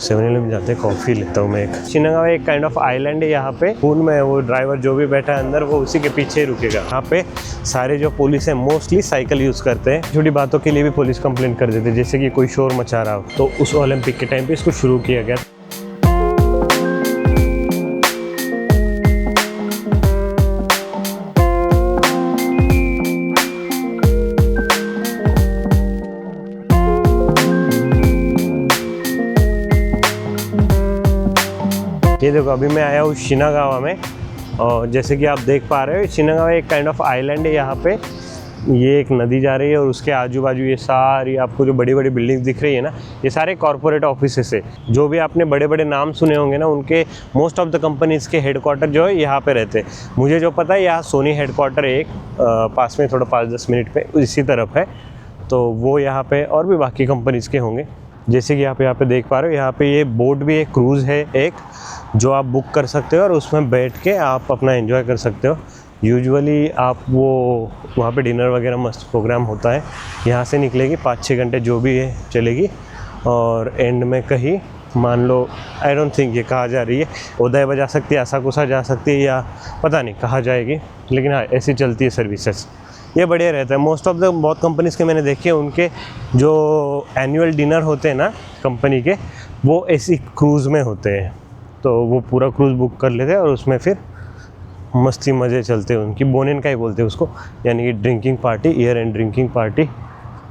7-Eleven में जाते हैं, कॉफ़ी लेता हूँ मैं एक। शिनागावा एक काइंड ऑफ आइलैंड है यहाँ पे। पूल में वो ड्राइवर जो भी बैठा है अंदर वो उसी के पीछे ही रुकेगा। यहाँ पे सारे जो पुलिस है मोस्टली साइकिल यूज़ करते हैं। छोटी बातों के लिए भी पुलिस कंप्लेंट कर देते हैं, जैसे कि कोई शोर मचा रहा हो। तो उस ओलंपिक के टाइम पे इसको शुरू किया गया। ये देखो अभी मैं आया हूँ शिनागावा में, और जैसे कि आप देख पा रहे हो शिनागावा एक काइंड ऑफ आइलैंड है। यहाँ पे ये एक नदी जा रही है और उसके आजू बाजू ये सारी आपको जो बड़ी बड़ी बिल्डिंग दिख रही है ना, ये सारे कॉर्पोरेट ऑफिसेस है। जो भी आपने बड़े बड़े नाम सुने होंगे ना, उनके मोस्ट ऑफ द कंपनीज़ के हेडक्वार्टर जो है यहाँ पे रहते हैं। मुझे जो पता है यहाँ सोनी हेडक्वार्टर एक पास में थोड़ा 5-10 मिनट पे इसी तरफ है, तो वो यहाँ पे और भी बाकी कंपनीज़ के होंगे। जैसे कि आप यहाँ पे देख पा रहे हो, यहाँ पे ये बोट भी एक क्रूज़ है एक, जो आप बुक कर सकते हो और उसमें बैठ के आप अपना एंजॉय कर सकते हो। यूजुअली आप वो वहाँ पे डिनर वगैरह मस्त प्रोग्राम होता है। यहाँ से निकलेगी 5-6 घंटे जो भी है चलेगी, और एंड में कहीं मान लो आई डोंट थिंक ये कहाँ जा रही है, उदयवा जा सकती है, असाकुसा जा सकती है, या पता नहीं कहाँ जाएगी, लेकिन हाँ ऐसी चलती है सर्विसेज। ये बढ़िया रहता है। मोस्ट ऑफ द बहुत कंपनीज़ के मैंने देखे, उनके जो एनुअल डिनर होते हैं ना कंपनी के, वो ऐसी क्रूज़ में होते हैं। तो वो पूरा क्रूज़ बुक कर लेते हैं और उसमें फिर मस्ती मज़े चलते हैं उनकी। बोनेन का ही बोलते हैं उसको, यानी कि drinking party, year and drinking party.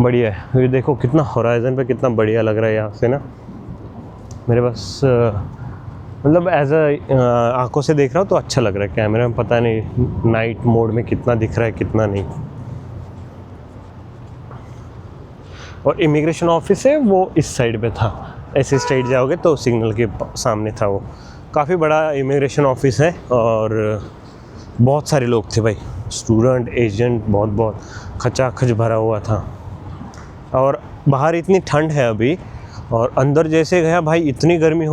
बढ़िया है। ये देखो कितना होराइज़न पे कितना बढ़िया लग रहा है यहाँ से ना। मेरे बस मतलब एज आँखों से देख रहा हूँ तो अच्छा लग रहा है। कैमरे में पता नहीं नाइट मोड में कितना दिख रहा है कितना नहीं। और इमिग्रेशन ऑफिस है वो इस साइड पे था, ऐसे स्ट्रेट जाओगे तो सिग्नल के सामने था वो। काफ़ी बड़ा इमिग्रेशन ऑफिस है और बहुत सारे लोग थे भाई, स्टूडेंट एजेंट, बहुत खचाखच भरा हुआ था। और बाहर इतनी ठंड है अभी, और अंदर जैसे गया भाई इतनी गर्मी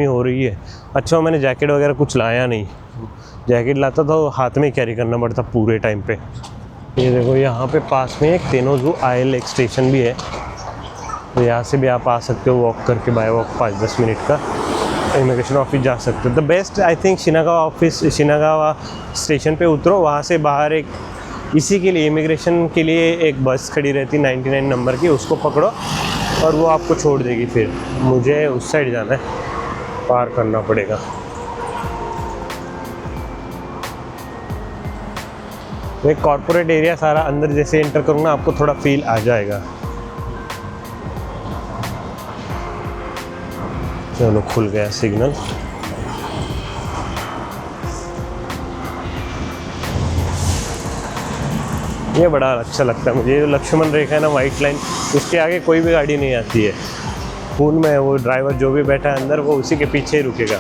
हो रही है। अच्छा मैंने जैकेट वगैरह कुछ लाया नहीं, जैकेट लाता तो हाथ में कैरी करना पड़ता पूरे टाइम पे। ये देखो यहाँ पे पास में एक तेनोजू आयल एक स्टेशन भी है, तो यहाँ से भी आप आ सकते हो वॉक करके, बाय वॉक 5-10 मिनट का इमिग्रेशन ऑफिस जा सकते हो। The best I think Shinagawa station पे उतरो, वहाँ से बाहर एक इसी के लिए इमिग्रेशन के लिए एक बस खड़ी रहती 99 नंबर की, उसको पकड़ो और वो आपको छोड़ देगी। फिर मुझे उस साइड जाना है, पार करना पड़ेगा। तो एक कॉर्पोरेट एरिया सारा अंदर जैसे एंटर करूँगा आपको थोड़ा फील आ जाएगा। चलो खुल गया सिग्नल। ये बड़ा अच्छा लगता है मुझे, ये जो लक्ष्मण रेखा है ना वाइट लाइन, उसके आगे कोई भी गाड़ी नहीं आती है। पूल में वो ड्राइवर जो भी बैठा है अंदर वो उसी के पीछे ही रुकेगा।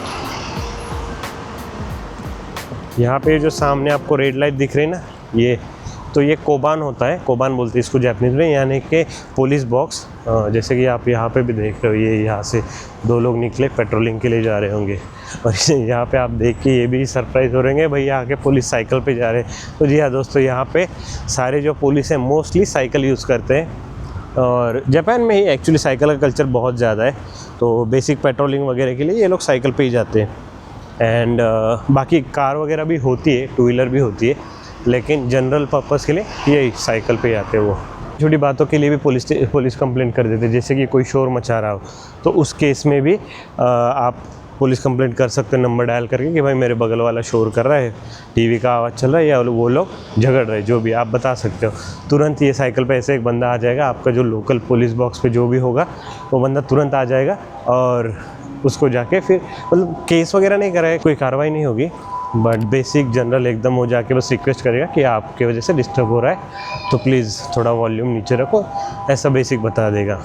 यहाँ पे जो सामने आपको रेड लाइट दिख रही है ना, ये कोबान होता है, कोबान बोलते हैं इसको जापानीज में, यानी कि पुलिस बॉक्स। जैसे कि आप यहाँ पे भी देख रहे हो, ये यहाँ से 2 लोग निकले पेट्रोलिंग के लिए जा रहे होंगे, और यहाँ पे आप देख के ये भी सरप्राइज हो रहेंगे भाई यहाँ के पुलिस साइकिल पे जा रहे हैं। तो जी हाँ दोस्तों, यहाँ पे सारे जो पुलिस हैं मोस्टली साइकिल यूज़ करते हैं, और जापान में ही एक्चुअली साइकिल का कल्चर बहुत ज़्यादा है। तो बेसिक पेट्रोलिंग वगैरह के लिए ये लोग साइकिल पे ही जाते हैं। एंड बाकी कार वगैरह भी होती है, 2 व्हीलर भी होती है, लेकिन जनरल पर्पस के लिए यही साइकिल पे आते हैं वो। छोटी बातों के लिए भी पुलिस कंप्लेंट कर देते हैं, जैसे कि कोई शोर मचा रहा हो, तो उस केस में भी आप पुलिस कंप्लेंट कर सकते हो नंबर डायल करके कि भाई मेरे बगल वाला शोर कर रहा है, टीवी का आवाज़ चल रहा है, या वो लोग झगड़ रहे, जो भी आप बता सकते हो। तुरंत ये साइकिल पे ऐसे एक बंदा आ जाएगा, आपका जो लोकल पुलिस बॉक्स पे जो भी होगा वो बंदा तुरंत आ जाएगा, और उसको जाके फिर मतलब केस वगैरह नहीं कराएगा, कोई कार्रवाई नहीं होगी, बट बेसिक जनरल एकदम हो जाके बस रिक्वेस्ट करेगा कि आपके वजह से डिस्टर्ब हो रहा है तो प्लीज़ थोड़ा वॉल्यूम नीचे रखो, ऐसा बेसिक बता देगा।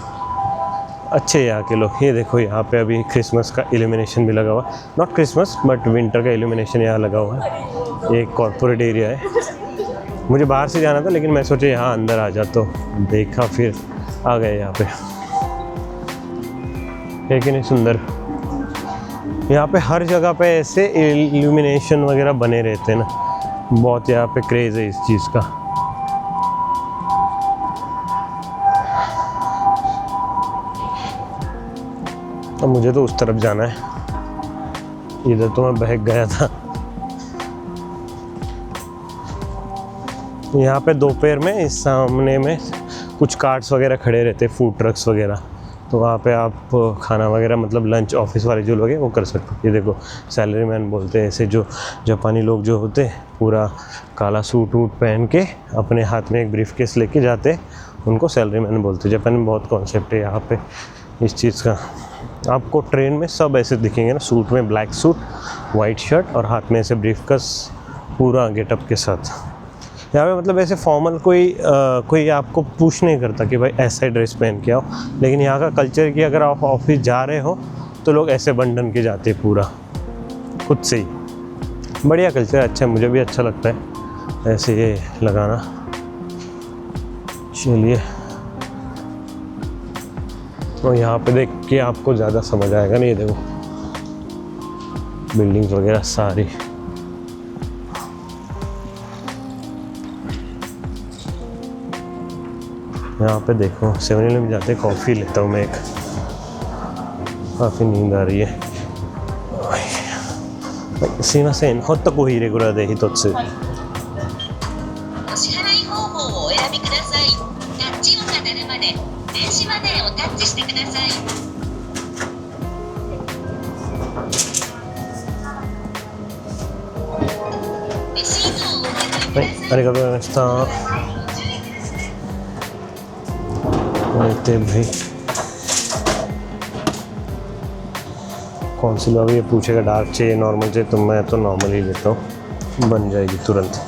अच्छे यहाँ के लोग। ये देखो यहाँ पे अभी क्रिसमस का इल्यूमिनेशन भी लगा हुआ, नॉट क्रिसमस बट विंटर का इल्यूमिनेशन यहाँ लगा हुआ है। एक कॉर्पोरेट एरिया है। मुझे बाहर से जाना था लेकिन मैं सोचा यहाँ अंदर आ जा, तो देखा फिर आ गए यहाँ पे। है कि नहीं सुंदर? यहाँ पे हर जगह पे ऐसे इल्यूमिनेशन वगैरह बने रहते हैं ना, बहुत यहाँ पे क्रेज़ है इस चीज़ का। अब मुझे तो उस तरफ जाना है, इधर तो मैं बहक गया था। यहाँ पे दोपहर में इस सामने में कुछ कार्ट्स वगैरह खड़े रहते, फूड ट्रक्स वगैरह, तो वहाँ पे आप खाना वगैरह मतलब लंच ऑफिस वाले जो लोग हैं वो कर सकते हो। ये देखो सैलरी मैन बोलते हैं ऐसे, जो जापानी लोग जो होते हैं पूरा काला सूट वूट पहन के अपने हाथ में एक ब्रीफ केस लेके जाते, उनको सैलरी मैन बोलते हैं। जापान में बहुत कॉन्सेप्ट है यहाँ पे इस चीज़ का। आपको ट्रेन में सब ऐसे दिखेंगे ना, सूट में, ब्लैक सूट, वाइट शर्ट और हाथ में ऐसे ब्रीफ केस पूरा गेटअप के साथ। यहाँ पे मतलब ऐसे फॉर्मल कोई आपको पूछ नहीं करता कि भाई ऐसा ड्रेस पहन के आओ, लेकिन यहाँ का कल्चर कि अगर आप ऑफिस जा रहे हो तो लोग ऐसे बन के जाते हैं पूरा खुद से ही। बढ़िया कल्चर, अच्छा, मुझे भी अच्छा लगता है ऐसे ये लगाना। चलिए, तो यहाँ पे देख के आपको ज़्यादा समझ आएगा ना। ये देखो बिल्डिंग्स वगैरह सारी। यहाँ पे देखो 7-Eleven में जाते कॉफ़ी लेता हूँ मैं एक, काफ़ी नींद आ रही है। सीमासेन होत्ता कोई रेगुलर दे ही तो से। लेते भाई, कौन सी लोग ये पूछेगा डार्क चाहिए नॉर्मल चाहिए, तो मैं तो नॉर्मल ही लेता हूँ, बन जाएगी तुरंत।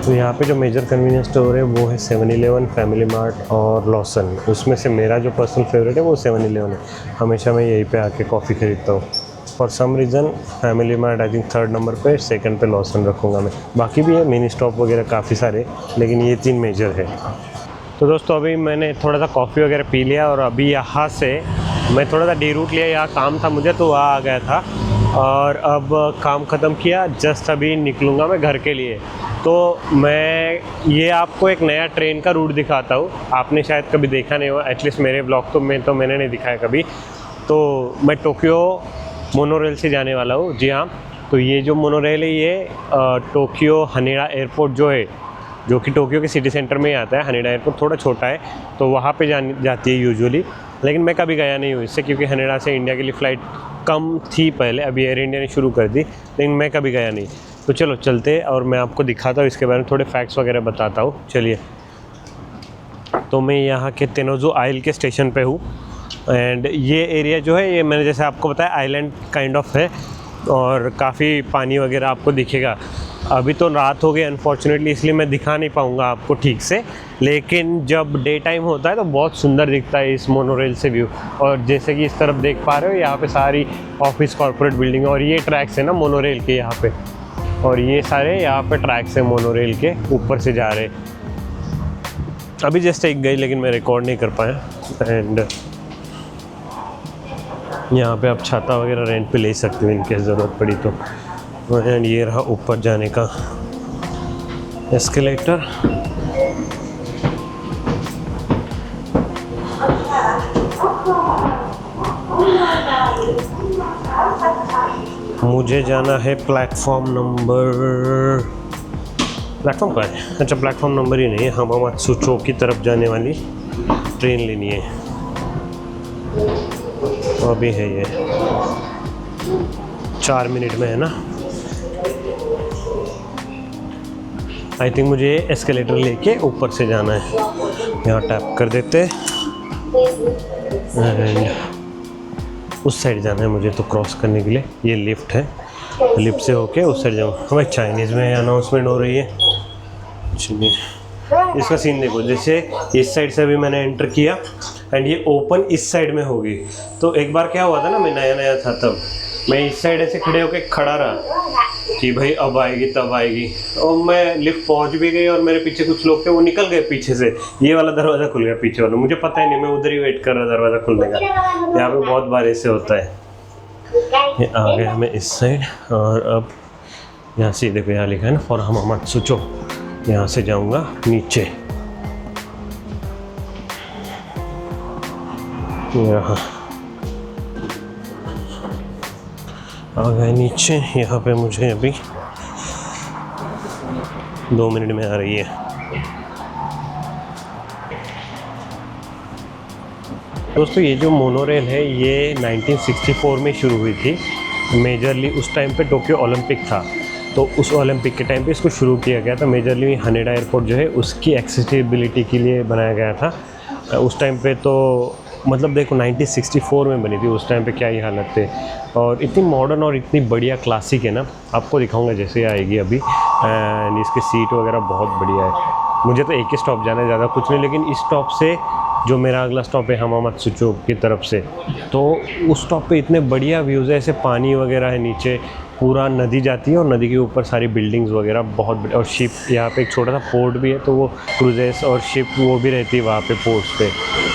तो यहाँ पे जो मेजर कन्वीनियंस स्टोर है वो है 7-Eleven, फैमिली मार्ट और लॉसन। उसमें से मेरा जो पर्सनल फेवरेट है वो 7-Eleven है। हमेशा मैं यहीं पे आके कॉफ़ी खरीदता हूँ। For some reason Family Mart I think 3rd number पे, 2nd पे लॉसन रखूँगा मैं। बाकी भी है मिनी स्टॉप वगैरह काफ़ी सारे, लेकिन ये 3 मेजर है। तो दोस्तों अभी मैंने थोड़ा सा कॉफ़ी वगैरह पी लिया और अभी यहाँ से मैं थोड़ा सा डी रूट लिया, यहाँ काम था मुझे तो वहाँ आ गया था, और अब काम ख़त्म किया, जस्ट अभी निकलूँगा मैं घर के लिए। तो मैं ये आपको एक नया ट्रेन का रूट दिखाता हूँ, आपने शायद कभी देखा नहीं हो, एटलीस्ट मेरे ब्लॉग तो मैंने नहीं दिखाया कभी। तो मैं टोक्यो मोनोरेल से जाने वाला हूँ। जी हाँ, तो ये जो मोनोरेल है ये टोक्यो हनेडा एयरपोर्ट जो कि टोक्यो के सिटी सेंटर में ही आता है। हनेडा एयरपोर्ट थोड़ा छोटा है तो वहाँ पे जाती है यूजुअली, लेकिन मैं कभी गया नहीं हूँ इससे, क्योंकि हनेडा से इंडिया के लिए फ़्लाइट कम थी पहले, अभी एयर इंडिया ने शुरू कर दी, लेकिन मैं कभी गया नहीं। तो चलो चलते और मैं आपको दिखाता हूँ इसके बारे में, थोड़े फैक्ट्स वगैरह बताता हूँ। चलिए, तो मैं यहाँ के तेनोजू आइल के स्टेशन पे हूँ, एंड ये एरिया जो है ये मैंने जैसे आपको बताया आइलैंड काइंड ऑफ है, और काफ़ी पानी वगैरह आपको दिखेगा। अभी तो रात हो गई अनफॉर्चुनेटली, इसलिए मैं दिखा नहीं पाऊँगा आपको ठीक से, लेकिन जब डे टाइम होता है तो बहुत सुंदर दिखता है इस मोनोरेल से व्यू। और जैसे कि इस तरफ देख पा रहे हो, यहाँ पे सारी ऑफिस कॉर्पोरेट बिल्डिंग, और ये ट्रैक्स है ना मोनोरेल के यहाँ पे, और ये सारे यहाँ पे ट्रैक्स है मोनोरेल के ऊपर से जा रहे। अभी जस्ट एक गई लेकिन मैं रिकॉर्ड नहीं कर पाया। एंड यहाँ पे आप छाता वगैरह रेंट पे ले सकते हो इनके ज़रूरत पड़ी तो। एंड ये रहा ऊपर जाने का एस्केलेटर। मुझे जाना है प्लेटफॉर्म का है, अच्छा प्लेटफॉर्म नंबर ही नहीं है, हमामात्सु चौक की तरफ जाने वाली ट्रेन लेनी है। तो अभी है ये 4 मिनट में है ना। आई थिंक मुझे एस्केलेटर लेके ऊपर से जाना है। यहाँ टैप कर देते एंड उस साइड जाना है मुझे तो क्रॉस करने के लिए। ये लिफ्ट है, लिफ्ट से होके उस साइड जाऊँ। हमें चाइनीज़ में अनाउंसमेंट हो रही है। चलिए, इसका सीन देखो, जैसे इस साइड से भी मैंने एंटर किया एंड ये ओपन इस साइड में होगी। तो एक बार क्या हुआ था ना, मैं नया था तब मैं इस साइड ऐसे खड़े होके खड़ा रहा कि भाई अब आएगी तब आएगी, और मैं लिफ्ट पहुंच भी गई और मेरे पीछे कुछ लोग थे वो निकल गए पीछे से, ये वाला दरवाज़ा खुल गया पीछे वाला, मुझे पता ही नहीं, मैं उधर ही वेट कर रहा दरवाज़ा खुलने का। यहाँ पे बहुत बार ऐसे होता है। ये आ गए हमें इस साइड, और अब यहाँ से देखो यहाँ लिखा है ना फॉर हमामात्सु चौक, यहाँ से जाऊँगा नीचे। यहाँ आ गए नीचे। यहाँ पे मुझे अभी 2 मिनट में आ रही है। दोस्तों ये जो मोनोरेल है ये 1964 में शुरू हुई थी। मेजरली उस टाइम पे टोक्यो ओलंपिक था, तो उस ओलंपिक के टाइम पे इसको शुरू किया गया था। मेजरली हनेडा एयरपोर्ट जो है उसकी एक्सेसिबिलिटी के लिए बनाया गया था। उस टाइम पे तो मतलब देखो 1964 में बनी थी, उस टाइम पे क्या ही हालत थे। और इतनी मॉडर्न और इतनी बढ़िया क्लासिक है ना, आपको दिखाऊंगा जैसे आएगी अभी। एंड इसकी सीट वगैरह बहुत बढ़िया है। मुझे तो एक ही स्टॉप जाना है, ज़्यादा कुछ नहीं, लेकिन इस स्टॉप से जो मेरा अगला स्टॉप है हमामात्सु की तरफ से, तो उस स्टॉप पे इतने बढ़िया व्यूज़ है। ऐसे पानी वगैरह है नीचे, पूरा नदी जाती है और नदी के ऊपर सारी बिल्डिंग्स वगैरह बहुत बढ़िया। और शिप यहाँ पे एक छोटा सा पोर्ट भी है, तो वो क्रूजेस और शिप वो भी रहती है वहाँ पे पोर्ट्स पे।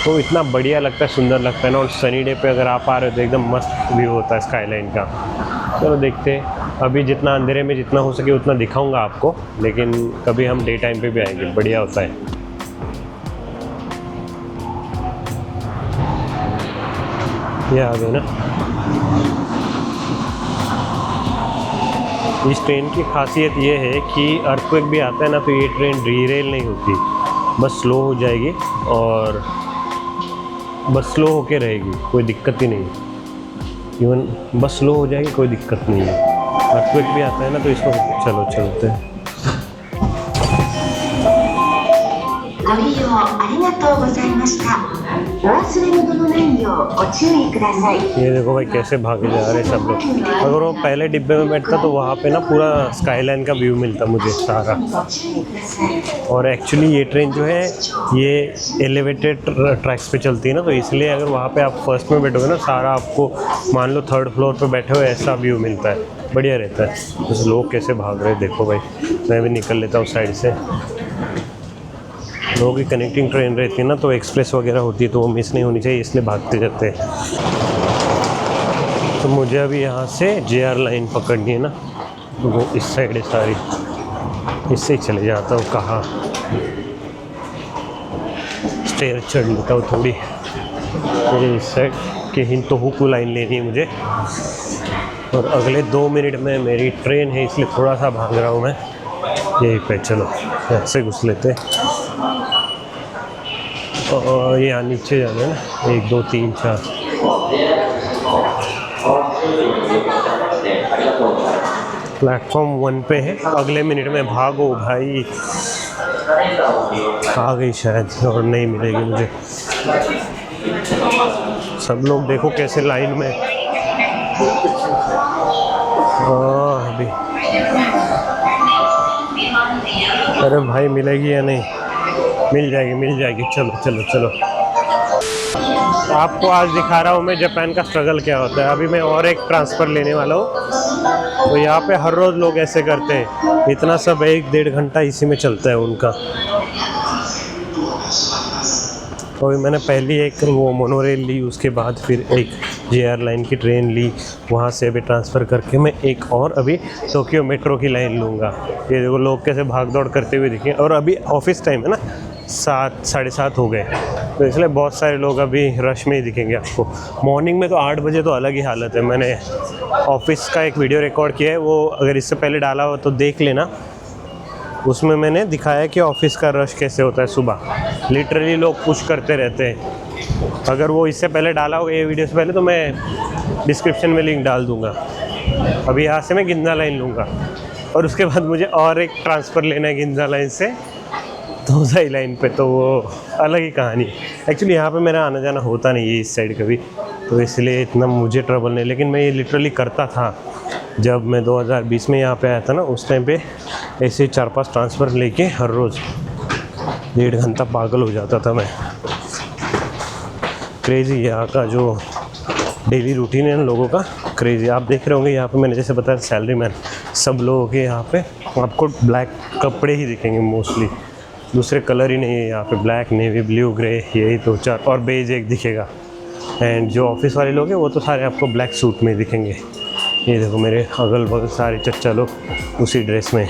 तो इतना बढ़िया लगता है, सुंदर लगता है ना। और सनी डे पे अगर आप आ रहे हो तो एकदम मस्त व्यू होता है स्काईलाइन का। चलो देखते हैं, अभी जितना अंधेरे में जितना हो सके उतना दिखाऊंगा आपको, लेकिन कभी हम डे टाइम पे भी आएंगे, बढ़िया होता है। ये आ गए ना। इस ट्रेन की खासियत ये है कि अर्थक्वेक भी आता है ना, तो ये ट्रेन रीरेल नहीं होती, बस स्लो हो जाएगी और बस स्लो होके रहेगी, कोई दिक्कत ही नहीं। इवन बस स्लो हो जाएगी, कोई दिक्कत नहीं है। अर्थक्वेक भी आता है ना, तो इसको चलो चलते हैं। ये देखो भाई कैसे भागे जा रहे सब लोग। अगर वो पहले डिब्बे में बैठता तो वहाँ पे ना पूरा स्काईलाइन का व्यू मिलता मुझे सारा। और एक्चुअली ये ट्रेन जो है ये एलिवेटेड ट्रैक्स पे चलती है ना, तो इसलिए अगर वहाँ पे आप फर्स्ट में बैठोगे ना, सारा आपको मान लो 3rd फ्लोर पे बैठे हो ऐसा व्यू मिलता है, बढ़िया रहता है। बस लोग कैसे भाग रहे हैं देखो भाई। मैं भी निकल लेता हूँ साइड से। लोगों की कनेक्टिंग ट्रेन रहती है ना, तो एक्सप्रेस वगैरह होती है, तो वो मिस नहीं होनी चाहिए, इसलिए भागते जाते हैं। तो मुझे अभी यहाँ से JR लाइन पकड़नी है ना, तो वो इस साइड है सारी, इससे ही चले जाता हूँ। कहाँ स्टेयर चढ़ लेता हूँ थोड़ी, मेरे इस साइड के हिंतोहुकु लाइन लेनी है मुझे। और अगले 2 मिनट में मेरी ट्रेन है, इसलिए थोड़ा सा भाग रहा हूँ मैं यहीं पे। चलो यहाँ से घुस लेते हैं। और यहाँ नीचे जाना है ना, 1 2 3 4। प्लेटफॉर्म 1 पे है। अगले मिनट में भागो भाई, आ गई शायद और नहीं मिलेगी मुझे। सब लोग देखो कैसे लाइन में। अभी अरे भाई मिलेगी या नहीं? मिल जाएगी मिल जाएगी। चलो चलो चलो, आपको आज दिखा रहा हूँ मैं जापान का स्ट्रगल क्या होता है। अभी मैं और एक ट्रांसफ़र लेने वाला हूँ, तो यहाँ पे हर रोज़ लोग ऐसे करते हैं। इतना सब 1-1.5 घंटा इसी में चलता है उनका। तो मैंने पहली एक वो मोनोरेल ली, उसके बाद फिर एक JR लाइन की ट्रेन ली, वहाँ से अभी ट्रांसफ़र करके मैं एक और अभी टोक्यो मेट्रो की लाइन लूँगा। ये देखो लोग कैसे भाग दौड़ करते हुए दिखें। और अभी ऑफिस टाइम है ना, 7 साढ़े 7 हो गए, तो इसलिए बहुत सारे लोग अभी रश में ही दिखेंगे आपको। मॉर्निंग में तो 8 बजे तो अलग ही हालत है। मैंने ऑफिस का एक वीडियो रिकॉर्ड किया है, वो अगर इससे पहले डाला हो तो देख लेना। उसमें मैंने दिखाया कि ऑफिस का रश कैसे होता है सुबह। लिटरली लोग पुश करते रहते हैं। अगर वो इससे पहले डाला होगा ये वीडियो से पहले, तो मैं डिस्क्रिप्शन में लिंक डाल दूँगा। अभी यहाँ से मैं गिंजा लाइन लूँगा और उसके बाद मुझे और एक ट्रांसफ़र लेना है गिंजा लाइन से तोसाई लाइन पे, तो वो अलग ही कहानी। एक्चुअली यहाँ पे मेरा आना जाना होता नहीं है इस साइड कभी, तो इसलिए इतना मुझे ट्रबल नहीं। लेकिन मैं ये लिटरली करता था जब मैं 2020 में यहाँ पे आया था ना, उस टाइम पे ऐसे 4-5 ट्रांसफ़र लेके हर रोज़ 1.5 घंटा पागल हो जाता था मैं। क्रेज़ी यहाँ का जो डेली रूटीन है ना लोगों का, क्रेज़ी। आप देख रहे होंगे यहाँ पे मैंने जैसे बताया सैलरी मैन, सब लोगों के यहाँ पे आपको ब्लैक कपड़े ही दिखेंगे मोस्टली, दूसरे कलर ही नहीं है यहाँ पे। ब्लैक, नेवी ब्लू, ग्रे, यही तो 4 और बेज एक दिखेगा। एंड जो ऑफिस वाले लोग हैं वो तो सारे आपको ब्लैक सूट में दिखेंगे। ये देखो मेरे अगल बगल सारे चच्चा लोग उसी ड्रेस में।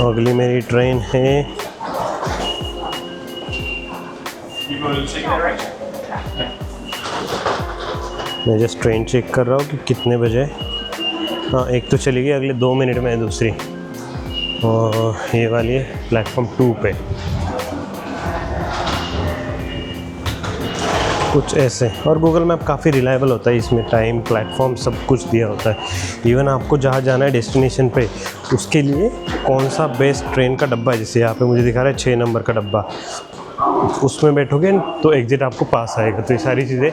अगली मेरी ट्रेन है मैं जस्ट ट्रेन चेक कर रहा हूँ कि कितने बजे। हाँ, एक तो चली गई, अगले 2 मिनट में है दूसरी, और ये वाली है प्लेटफॉर्म 2 पे। कुछ ऐसे। और गूगल मैप काफ़ी रिलायबल होता है, इसमें टाइम, प्लेटफॉर्म सब कुछ दिया होता है। इवन आपको जहाँ जाना है डेस्टिनेशन पे, उसके लिए कौन सा बेस्ट ट्रेन का डब्बा है, जैसे यहाँ पे मुझे दिखा रहा है 6 नंबर का डब्बा, उसमें बैठोगे तो एग्ज़िट आपको पास आएगा। तो ये सारी चीज़ें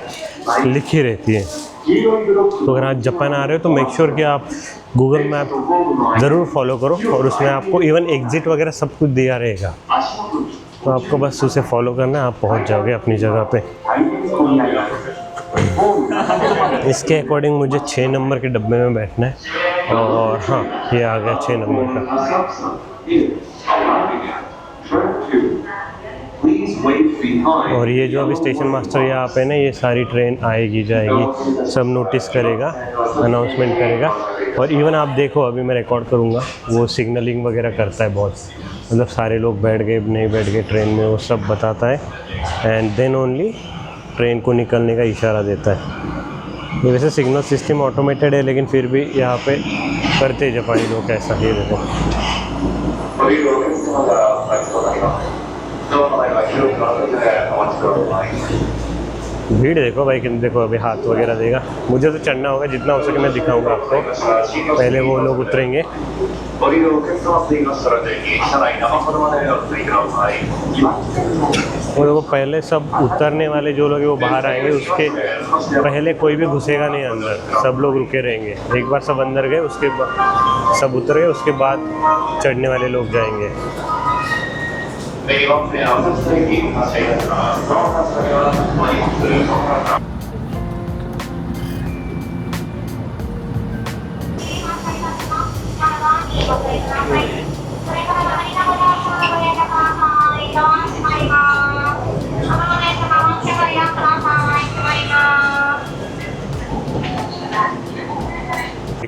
लिखी रहती हैं। तो अगर आप जापान आ रहे हो तो मेक श्योर कि आप गूगल मैप ज़रूर फॉलो करो, और उसमें आपको इवन एग्ज़िट वगैरह सब कुछ दिया रहेगा। तो आपको बस उसे फॉलो करना है, आप पहुंच जाओगे अपनी जगह पे। इसके अकॉर्डिंग मुझे 6 नंबर के डब्बे में बैठना है, और हाँ, ये आ गया 6 नंबर का। और ये जो अभी स्टेशन मास्टर यहाँ पे ना, ये सारी ट्रेन आएगी जाएगी सब नोटिस करेगा, अनाउंसमेंट करेगा। और इवन आप देखो, अभी मैं रिकॉर्ड करूँगा, वो सिग्नलिंग वगैरह करता है बहुत, मतलब सारे लोग बैठ गए नहीं बैठ गए ट्रेन में, वो सब बताता है। एंड देन ओनली ट्रेन को निकलने का इशारा देता है। ये वैसे सिग्नल सिस्टम ऑटोमेटेड है, लेकिन फिर भी यहाँ पे करते जापानी लोग ऐसा ही देखो। भीड़ देखो भाई, किन देखो अभी हाथ वगैरह देगा। मुझे तो चढ़ना होगा, जितना हो सके मैं दिखाऊंगा आपको। पहले वो लोग उतरेंगे। वो देखो पहले सब उतरने वाले जो लोग हैं वो बाहर आएंगे, उसके पहले कोई भी घुसेगा नहीं अंदर, सब लोग रुके रहेंगे। एक बार सब अंदर गए, उसके बाद सब उतर गए, उसके बाद चढ़ने वाले लोग जाएंगे।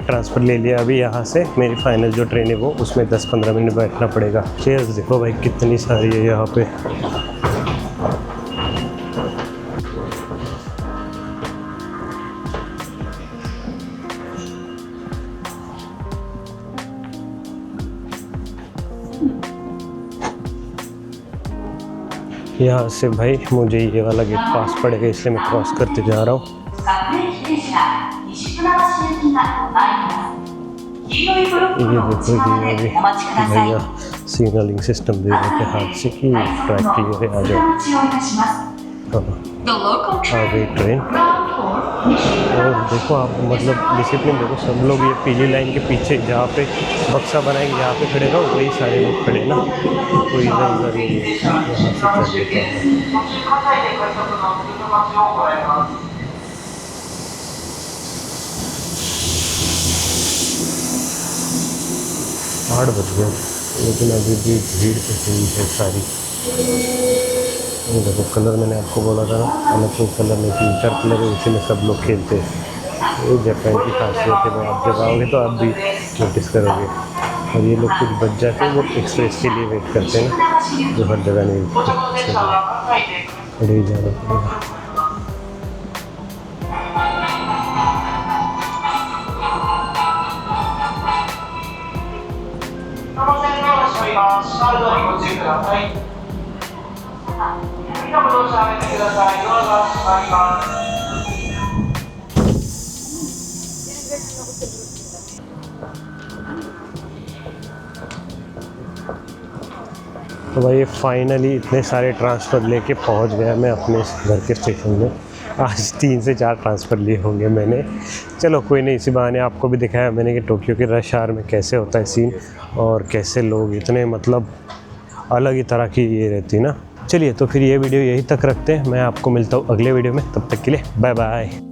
ट्रांसफ़र ले लिया अभी यहाँ से। मेरी फाइनल जो ट्रेन है वो, उसमें 10-15 मिनट बैठना पड़ेगा। चेयर्स देखो भाई कितनी सारी है यहाँ पे। यहाँ से भाई मुझे ये वाला गेट पास पड़ेगा, इसलिए मैं क्रॉस करते जा रहा हूँ। ये देखो ये अभी भैया सिग्नलिंग सिस्टम दे रहे थे हाथ से कि ट्रैक क्लियर है, आ जाओ। आ गई ट्रेन। और देखो आप, मतलब डिसिप्लिन देखो, सब लोग ये पीली लाइन के पीछे जहाँ पे बक्सा बनाएंगे, जहाँ पे खड़े रहो वही सारे लोग खड़े ना, कोई इधर उधर नहीं है। यहाँ से चल देता है। 8 बज गए, लेकिन अभी भी भीड़ तो हुई है सारी। ये देखो कलर, मैंने आपको बोला था ना, अलग कोई कलर नहीं, 3-4 कलर है, उसी में सब लोग खेलते हैं। ये जापान की खासियत है, आप जब आओगे तो आप भी नोटिस करोगे। और ये लोग कुछ बच जाते हैं, वो एक्सप्रेस के लिए वेट करते हैं ना, जो हर जगह नहीं रुकते। अरे जा रहा तो भाई फाइनली इतने सारे ट्रांसफ़र लेके पहुंच गया मैं अपने घर के स्टेशन में। आज 3 से 4 ट्रांसफ़र लिए होंगे मैंने। चलो कोई नहीं, इसी बहाने आपको भी दिखाया मैंने कि टोक्यो के रश आवर में कैसे होता है सीन, और कैसे लोग इतने मतलब अलग ही तरह की ये रहती ना। चलिए तो फिर ये वीडियो यहीं तक रखते हैं, मैं आपको मिलता हूँ अगले वीडियो में, तब तक के लिए बाय बाय।